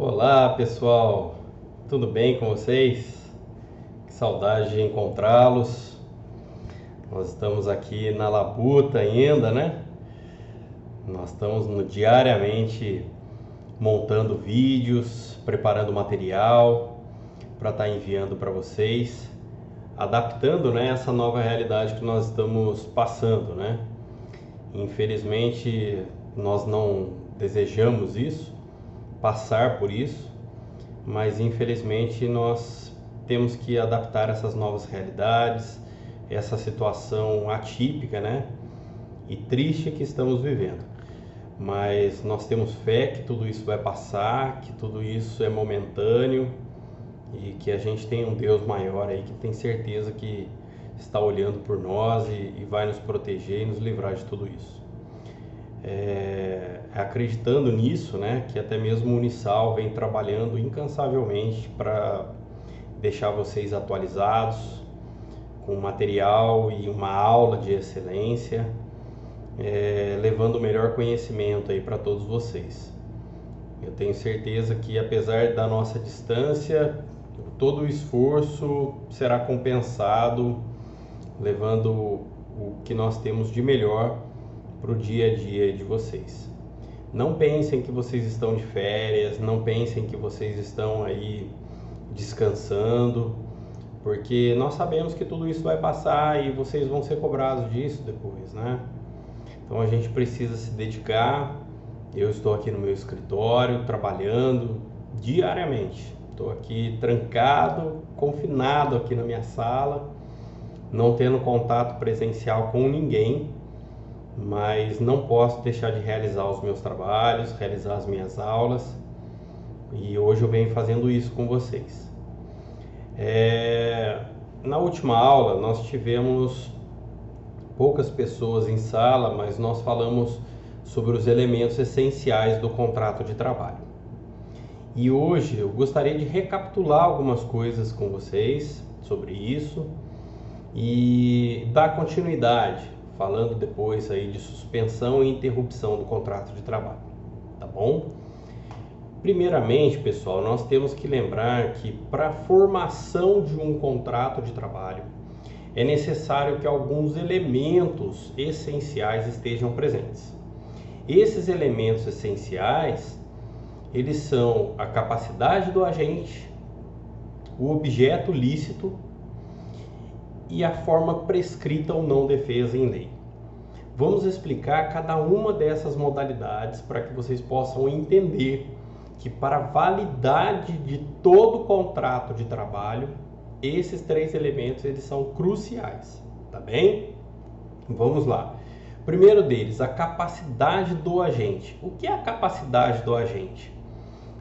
Olá pessoal, tudo bem com vocês? Que saudade de encontrá-los. Nós estamos aqui na labuta ainda, né? Nós estamos diariamente montando vídeos, preparando material para estar enviando para vocês, adaptando, né, essa nova realidade que nós estamos passando, né? Infelizmente, nós não desejamos isso, passar por isso, mas infelizmente nós temos que adaptar essas novas realidades, essa situação atípica, né? E triste que estamos vivendo. Mas nós temos fé que tudo isso vai passar, que tudo isso é momentâneo e que a gente tem um Deus maior aí que tem certeza que está olhando por nós e vai nos proteger e nos livrar de tudo isso. Acreditando nisso, né, que até mesmo o Unisal vem trabalhando incansavelmente para deixar vocês atualizados com material e uma aula de excelência, levando o melhor conhecimento aí para todos vocês. Eu tenho certeza que apesar da nossa distância, todo o esforço será compensado, levando o que nós temos de melhor para o dia a dia de vocês. Não pensem que vocês estão de férias, não pensem que vocês estão aí descansando, porque nós sabemos que tudo isso vai passar e vocês vão ser cobrados disso depois, né? Então a gente precisa se dedicar. Eu estou aqui no meu escritório trabalhando diariamente. Estou aqui trancado, confinado aqui na minha sala, não tendo contato presencial com ninguém, mas não posso deixar de realizar os meus trabalhos, realizar as minhas aulas, e hoje eu venho fazendo isso com vocês. Na última aula nós tivemos poucas pessoas em sala, mas nós falamos sobre os elementos essenciais do contrato de trabalho. E hoje eu gostaria de recapitular algumas coisas com vocês sobre isso e dar continuidade, falando depois aí de suspensão e interrupção do contrato de trabalho, tá bom? Primeiramente, pessoal, nós temos que lembrar que para a formação de um contrato de trabalho é necessário que alguns elementos essenciais estejam presentes. Esses elementos essenciais, eles são a capacidade do agente, o objeto lícito e a forma prescrita ou não defesa em lei. Vamos explicar cada uma dessas modalidades para que vocês possam entender que para a validade de todo contrato de trabalho, esses três elementos eles são cruciais, tá bem? Vamos lá. Primeiro deles, a capacidade do agente. O que é a capacidade do agente?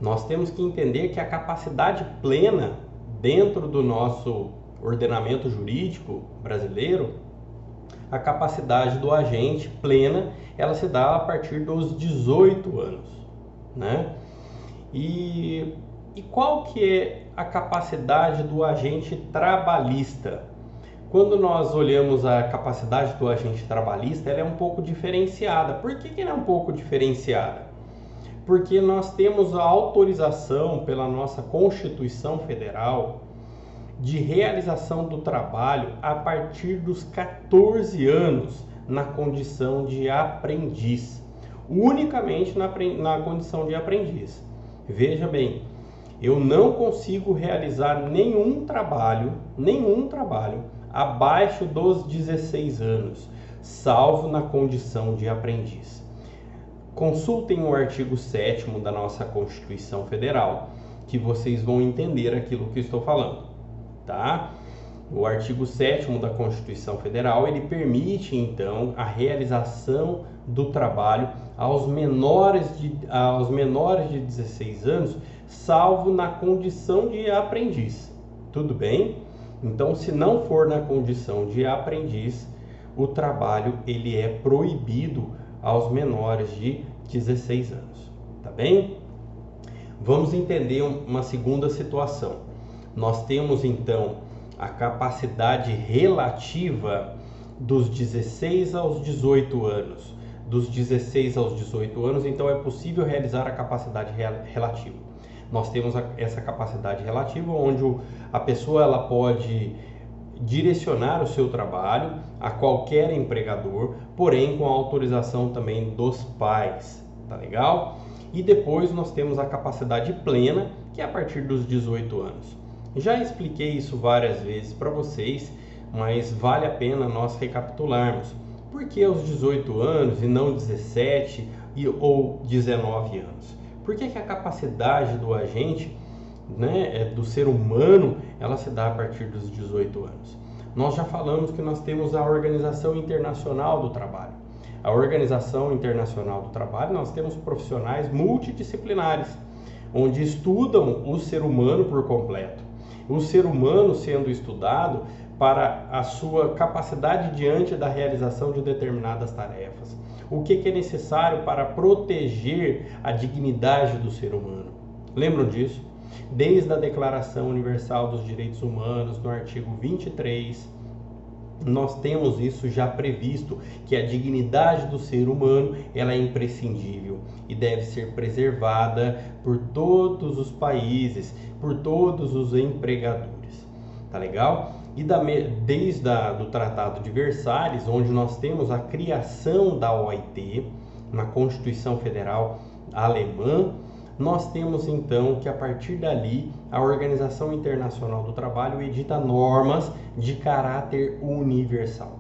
Nós temos que entender que a capacidade plena dentro do nosso ordenamento jurídico brasileiro, a capacidade do agente plena, ela se dá a partir dos 18 anos, né? E qual que é a capacidade do agente trabalhista? Quando nós olhamos a capacidade do agente trabalhista, ela é um pouco diferenciada. Por que ela é um pouco diferenciada? Porque nós temos a autorização pela nossa Constituição Federal de realização do trabalho a partir dos 14 anos na condição de aprendiz, unicamente na condição de aprendiz. Veja bem, eu não consigo realizar nenhum trabalho abaixo dos 16 anos, salvo na condição de aprendiz. Consultem o artigo 7º da nossa Constituição Federal, que vocês vão entender aquilo que estou falando, tá? O artigo 7º da Constituição Federal, ele permite então a realização do trabalho aos menores de 16 anos, salvo na condição de aprendiz. Tudo bem? Então, se não for na condição de aprendiz, o trabalho ele é proibido aos menores de 16 anos, tá bem? Vamos entender uma segunda situação. Nós temos então a capacidade relativa dos 16 aos 18 anos. Dos 16 aos 18 anos, então é possível realizar a capacidade relativa. Nós temos essa capacidade relativa, onde a pessoa ela pode direcionar o seu trabalho a qualquer empregador, porém com a autorização também dos pais, tá legal? E depois nós temos a capacidade plena, que é a partir dos 18 anos. Já expliquei isso várias vezes para vocês, mas vale a pena nós recapitularmos. Por que aos 18 anos e não 17 ou 19 anos? Por que a capacidade do agente, do ser humano, ela se dá a partir dos 18 anos? Nós já falamos que nós temos a Organização Internacional do Trabalho. A Organização Internacional do Trabalho, nós temos profissionais multidisciplinares, onde estudam o ser humano por completo. O ser humano sendo estudado para a sua capacidade diante da realização de determinadas tarefas. O que é necessário para proteger a dignidade do ser humano? Lembram disso? Desde a Declaração Universal dos Direitos Humanos, no artigo 23, nós temos isso já previsto, que a dignidade do ser humano ela é imprescindível e deve ser preservada por todos os países, por todos os empregadores. Tá legal? E desde do Tratado de Versalhes, onde nós temos a criação da OIT, na Constituição Federal Alemã, nós temos então que a partir dali a Organização Internacional do Trabalho edita normas de caráter universal.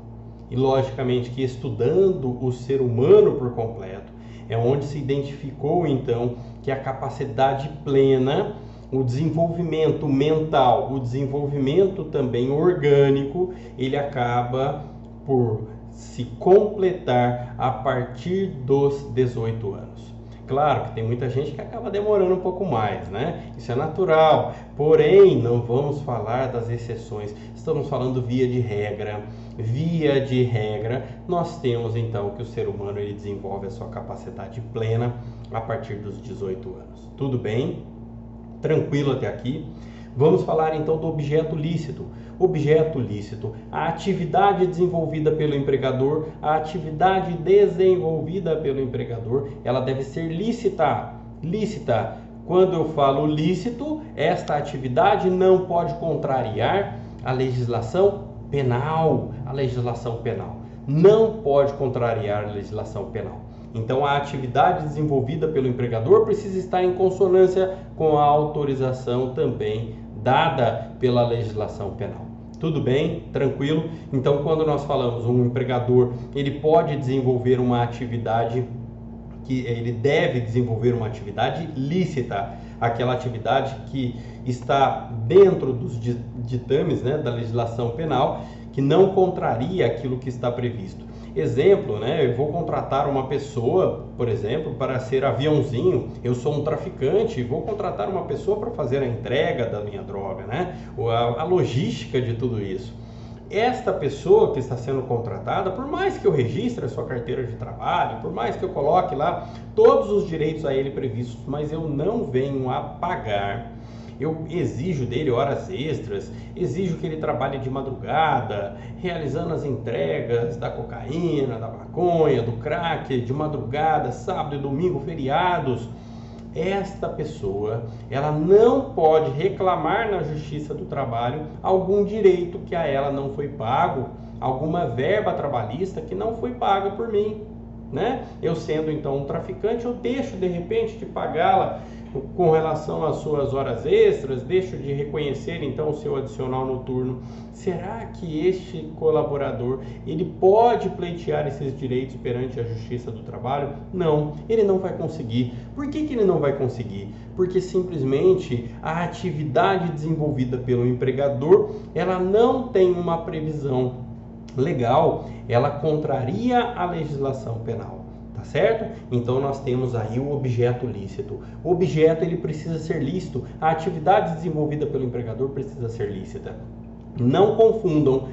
E logicamente que estudando o ser humano por completo, é onde se identificou então que a capacidade plena, o desenvolvimento mental, o desenvolvimento também orgânico, ele acaba por se completar a partir dos 18 anos. Claro que tem muita gente que acaba demorando um pouco mais, né? Isso é natural, porém não vamos falar das exceções, estamos falando via de regra. Via de regra, nós temos então que o ser humano ele desenvolve a sua capacidade plena a partir dos 18 anos. Tudo bem? Tranquilo até aqui? Vamos falar então do objeto lícito. Objeto lícito, a atividade desenvolvida pelo empregador, a atividade desenvolvida pelo empregador, ela deve ser lícita. Lícita. Quando eu falo lícito, esta atividade não pode contrariar a legislação penal. A legislação penal não pode contrariar a legislação penal. Então, a atividade desenvolvida pelo empregador precisa estar em consonância com a autorização também dada pela legislação penal. Tudo bem? Tranquilo? Então, quando nós falamos um empregador, ele pode desenvolver uma atividade que ele deve desenvolver uma atividade lícita, aquela atividade que está dentro dos ditames, da legislação penal, que não contraria aquilo que está previsto. Exemplo, eu vou contratar uma pessoa, por exemplo, para ser aviãozinho. Eu sou um traficante e vou contratar uma pessoa para fazer a entrega da minha droga, a logística de tudo isso. Esta pessoa que está sendo contratada, por mais que eu registre a sua carteira de trabalho, por mais que eu coloque lá todos os direitos a ele previstos, mas eu não venho a pagar, eu exijo dele horas extras, exijo que ele trabalhe de madrugada, realizando as entregas da cocaína, da maconha, do crack, de madrugada, sábado e domingo, feriados. Esta pessoa, ela não pode reclamar na Justiça do Trabalho algum direito que a ela não foi pago, alguma verba trabalhista que não foi paga por mim, Eu sendo então um traficante, eu deixo de repente de pagá-la com relação às suas horas extras, deixo de reconhecer então o seu adicional noturno. Será que este colaborador, ele pode pleitear esses direitos perante a Justiça do Trabalho? Não, ele não vai conseguir. Por que ele não vai conseguir? Porque simplesmente a atividade desenvolvida pelo empregador, ela não tem uma previsão legal, ela contraria a legislação penal. Tá certo? Então nós temos aí o objeto lícito. O objeto ele precisa ser lícito. A atividade desenvolvida pelo empregador precisa ser lícita. Não confundam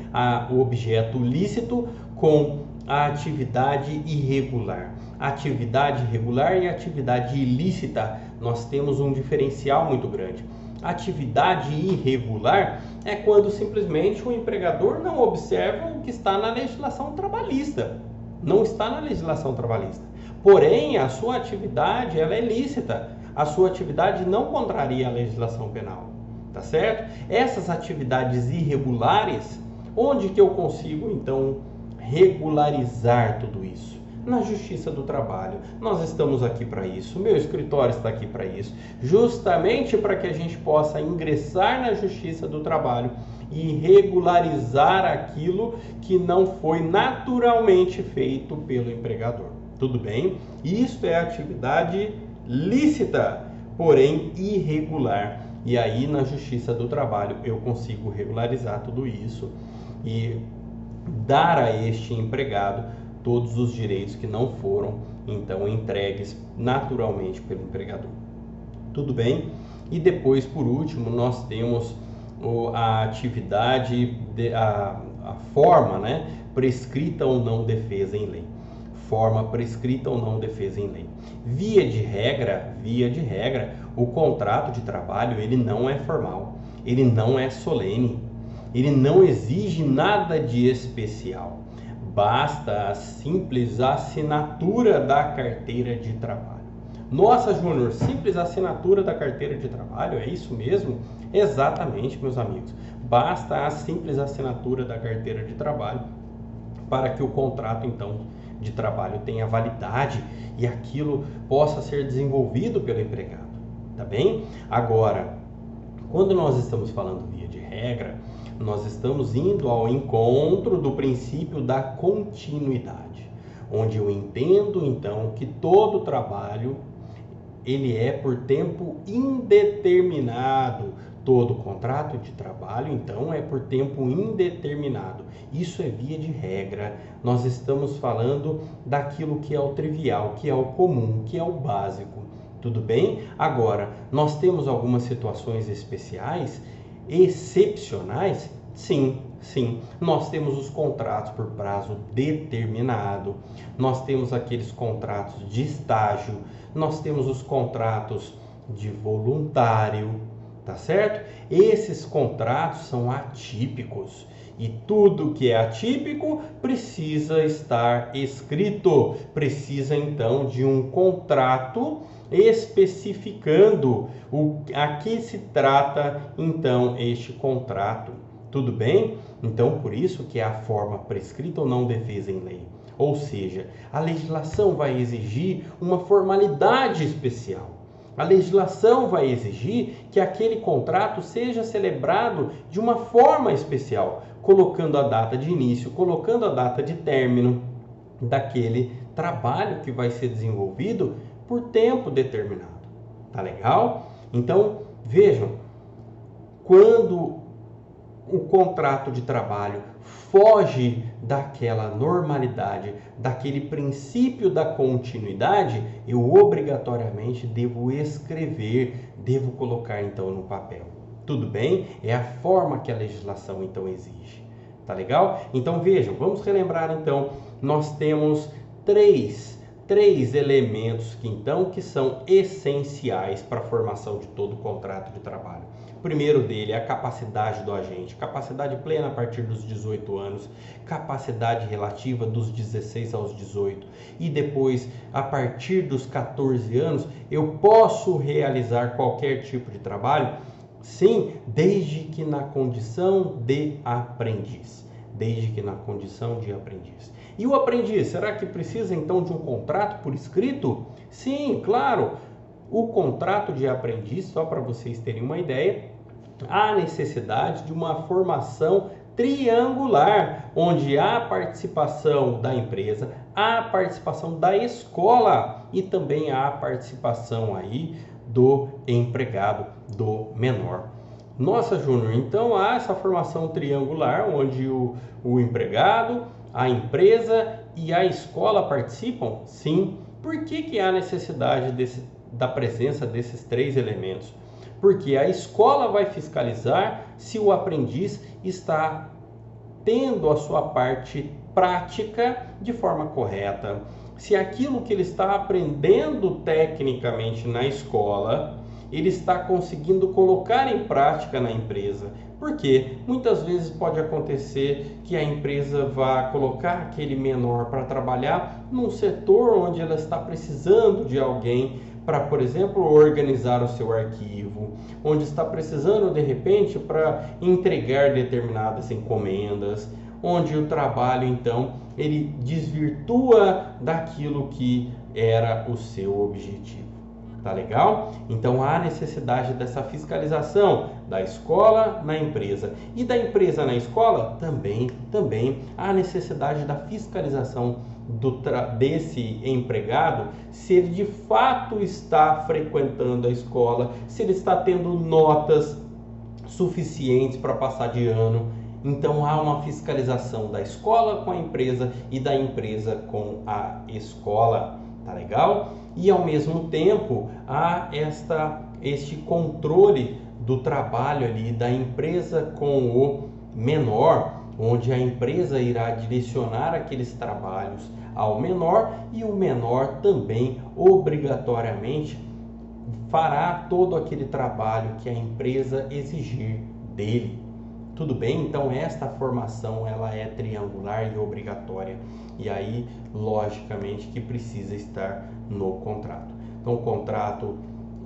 o objeto lícito com a atividade irregular. A atividade irregular e a atividade ilícita, nós temos um diferencial muito grande. A atividade irregular é quando simplesmente o empregador não observa o que está na legislação trabalhista. Não está na legislação trabalhista. Porém, a sua atividade ela é lícita. a sua atividade não contraria a legislação penal, tá certo? Essas atividades irregulares, onde que eu consigo então regularizar tudo isso? Na Justiça do Trabalho. Nós estamos aqui para isso, meu escritório está aqui para isso, justamente para que a gente possa ingressar na Justiça do Trabalho e regularizar aquilo que não foi naturalmente feito pelo empregador. Tudo bem? Isto é atividade lícita, porém irregular. E aí na Justiça do Trabalho eu consigo regularizar tudo isso e dar a este empregado todos os direitos que não foram então entregues naturalmente pelo empregador. Tudo bem? E depois, por último, nós temos a atividade, a forma, né, prescrita ou não defesa em lei. Forma prescrita ou não defesa em lei. Via de regra, o contrato de trabalho ele não é formal, ele não é solene, ele não exige nada de especial. Basta a simples assinatura da carteira de trabalho. Nossa, Júnior, simples assinatura da carteira de trabalho, é isso mesmo? Exatamente, meus amigos. Basta a simples assinatura da carteira de trabalho para que o contrato, então, de trabalho tenha validade e aquilo possa ser desenvolvido pelo empregado, tá bem? Agora, quando nós estamos falando via de regra, nós estamos indo ao encontro do princípio da continuidade, onde eu entendo, então, que todo trabalho ele é por tempo indeterminado. Todo contrato de trabalho, então, é por tempo indeterminado. Isso é via de regra. Nós estamos falando daquilo que é o trivial, que é o comum, que é o básico. Tudo bem? Agora, nós temos algumas situações especiais, excepcionais? Sim, sim. Nós temos os contratos por prazo determinado. Nós temos aqueles contratos de estágio. Nós temos os contratos de voluntário. Tá certo? Esses contratos são atípicos e tudo que é atípico precisa estar escrito. Precisa então de um contrato especificando a que se trata então este contrato. Tudo bem? Então por isso que é a forma prescrita ou não defesa em lei. Ou seja, a legislação vai exigir uma formalidade especial. A legislação vai exigir que aquele contrato seja celebrado de uma forma especial, colocando a data de início, colocando a data de término daquele trabalho que vai ser desenvolvido por tempo determinado. Tá legal? Então, vejam, quando o contrato de trabalho foge daquela normalidade, daquele princípio da continuidade, eu obrigatoriamente devo escrever, devo colocar então no papel. Tudo bem? É a forma que a legislação então exige. Tá legal? Então vejam, vamos relembrar então, nós temos três elementos que são essenciais para a formação de todo contrato de trabalho. O primeiro dele é a capacidade do agente, capacidade plena a partir dos 18 anos, capacidade relativa dos 16 aos 18 e depois, a partir dos 14 anos, eu posso realizar qualquer tipo de trabalho? Sim, desde que na condição de aprendiz. Desde que na condição de aprendiz. E o aprendiz, será que precisa então de um contrato por escrito? Sim, claro. O contrato de aprendiz, só para vocês terem uma ideia, há necessidade de uma formação triangular, onde há participação da empresa, há participação da escola e também há participação aí do empregado, do menor. Nossa, Júnior, então há essa formação triangular, onde o empregado, a empresa e a escola participam? Sim. Por que há necessidade da presença desses três elementos? Porque a escola vai fiscalizar se o aprendiz está tendo a sua parte prática de forma correta, se aquilo que ele está aprendendo tecnicamente na escola, ele está conseguindo colocar em prática na empresa. Porque muitas vezes pode acontecer que a empresa vá colocar aquele menor para trabalhar num setor onde ela está precisando de alguém para, por exemplo, organizar o seu arquivo, onde está precisando de repente para entregar determinadas encomendas, onde o trabalho então ele desvirtua daquilo que era o seu objetivo. Tá legal? Então há necessidade dessa fiscalização da escola na empresa e da empresa na escola também há necessidade da fiscalização desse empregado, se ele de fato está frequentando a escola, se ele está tendo notas suficientes para passar de ano. Então há uma fiscalização da escola com a empresa e da empresa com a escola. Tá legal? E ao mesmo tempo há este controle do trabalho ali da empresa com o menor, onde a empresa irá direcionar aqueles trabalhos ao menor e o menor também obrigatoriamente fará todo aquele trabalho que a empresa exigir dele. Tudo bem? Então esta formação ela é triangular e obrigatória. E aí, logicamente, que precisa estar no contrato. Então, o contrato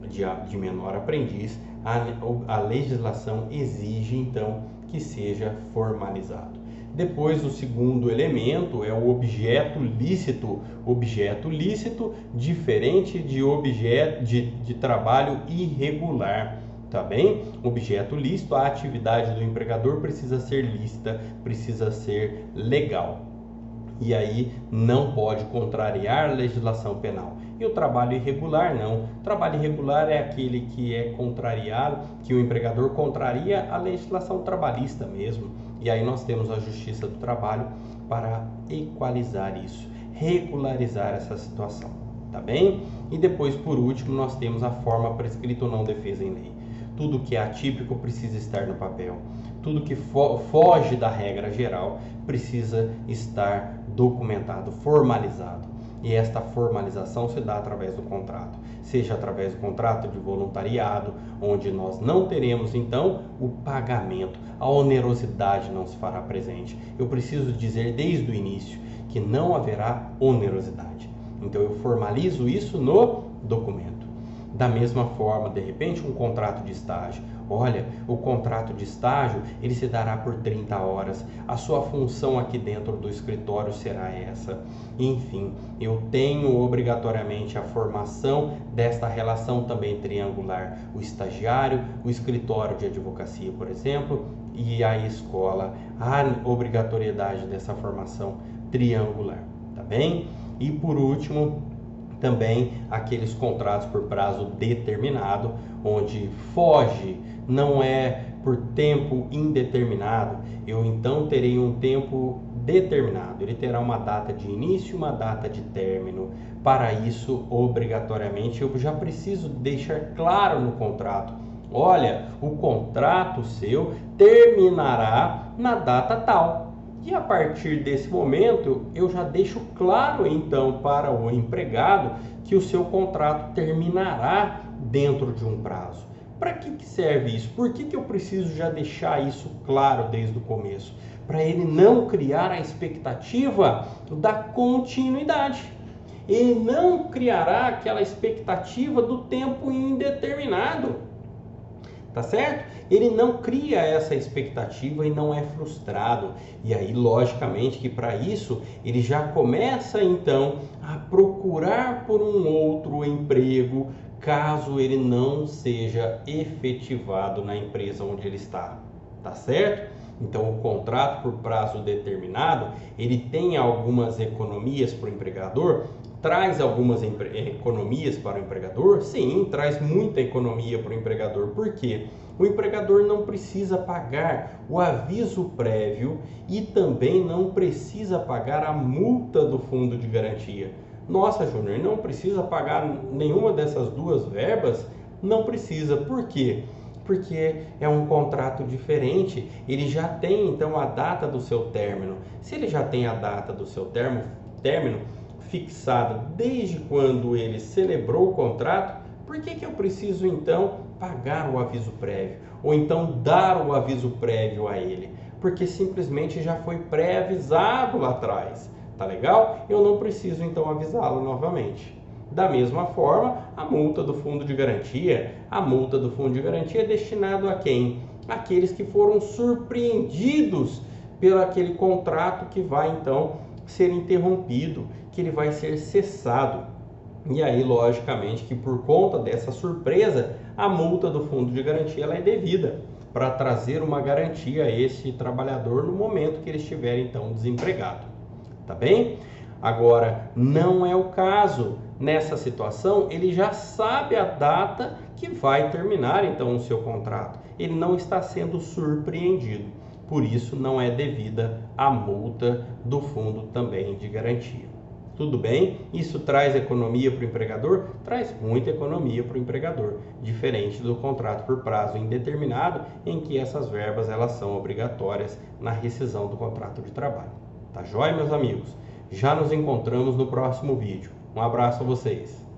de menor aprendiz, a legislação exige, então, que seja formalizado. Depois, o segundo elemento é o objeto lícito. Objeto lícito diferente de objeto de trabalho irregular. Tá bem? Objeto lícito, a atividade do empregador precisa ser lícita, precisa ser legal. E aí não pode contrariar a legislação penal. E o trabalho irregular não. O trabalho irregular é aquele que é contrariado, que o empregador contraria a legislação trabalhista mesmo. E aí nós temos a Justiça do Trabalho para equalizar isso, regularizar essa situação. Tá bem? E depois, por último, nós temos a forma prescrita ou não defesa em lei. Tudo que é atípico precisa estar no papel. Tudo que foge da regra geral precisa estar documentado, formalizado. E esta formalização se dá através do contrato. Seja através do contrato de voluntariado, onde nós não teremos então o pagamento, a onerosidade não se fará presente. Eu preciso dizer desde o início que não haverá onerosidade. Então eu formalizo isso no documento. Da mesma forma, de repente, um contrato de estágio. Olha, o contrato de estágio, ele se dará por 30 horas. A sua função aqui dentro do escritório será essa. Enfim, eu tenho obrigatoriamente a formação desta relação também triangular. O estagiário, o escritório de advocacia, por exemplo, e a escola. A obrigatoriedade dessa formação triangular, tá bem? E por último, também aqueles contratos por prazo determinado, onde foge, não é por tempo indeterminado, eu então terei um tempo determinado, ele terá uma data de início e uma data de término. Para isso, obrigatoriamente, eu já preciso deixar claro no contrato, olha, o contrato seu terminará na data tal. E a partir desse momento, eu já deixo claro então para o empregado que o seu contrato terminará dentro de um prazo. Para que serve isso? Por que eu preciso já deixar isso claro desde o começo? Para ele não criar a expectativa da continuidade. Ele não criará aquela expectativa do tempo indeterminado. Tá certo? Ele não cria essa expectativa e não é frustrado. E aí, logicamente, que para isso ele já começa então a procurar por um outro emprego, caso ele não seja efetivado na empresa onde ele está. Tá certo? Então, o contrato por prazo determinado, ele tem algumas economias para o empregador. Traz algumas economias para o empregador? Sim, traz muita economia para o empregador. Por quê? O empregador não precisa pagar o aviso prévio e também não precisa pagar a multa do fundo de garantia. Nossa, Júnior, não precisa pagar nenhuma dessas duas verbas? Não precisa. Por quê? Porque é um contrato diferente. Ele já tem então a data do seu término. Se ele já tem a data do seu término fixada desde quando ele celebrou o contrato, por que eu preciso então pagar o aviso prévio? Ou então dar o aviso prévio a ele? Porque simplesmente já foi pré-avisado lá atrás, tá legal? Eu não preciso então avisá-lo novamente. Da mesma forma, a multa do fundo de garantia. A multa do fundo de garantia é destinado a quem? Aqueles que foram surpreendidos pelo aquele contrato que vai então ser interrompido, que ele vai ser cessado. E aí, logicamente, que por conta dessa surpresa, a multa do fundo de garantia ela é devida para trazer uma garantia a esse trabalhador no momento que ele estiver então desempregado. Tá bem? Agora, não é o caso. Nessa situação, ele já sabe a data que vai terminar então o seu contrato. Ele não está sendo surpreendido. Por isso, não é devida a multa do fundo também de garantia. Tudo bem? Isso traz economia para o empregador? Traz muita economia para o empregador, diferente do contrato por prazo indeterminado, em que essas verbas elas são obrigatórias na rescisão do contrato de trabalho. Tá joia, meus amigos? Já nos encontramos no próximo vídeo. Um abraço a vocês!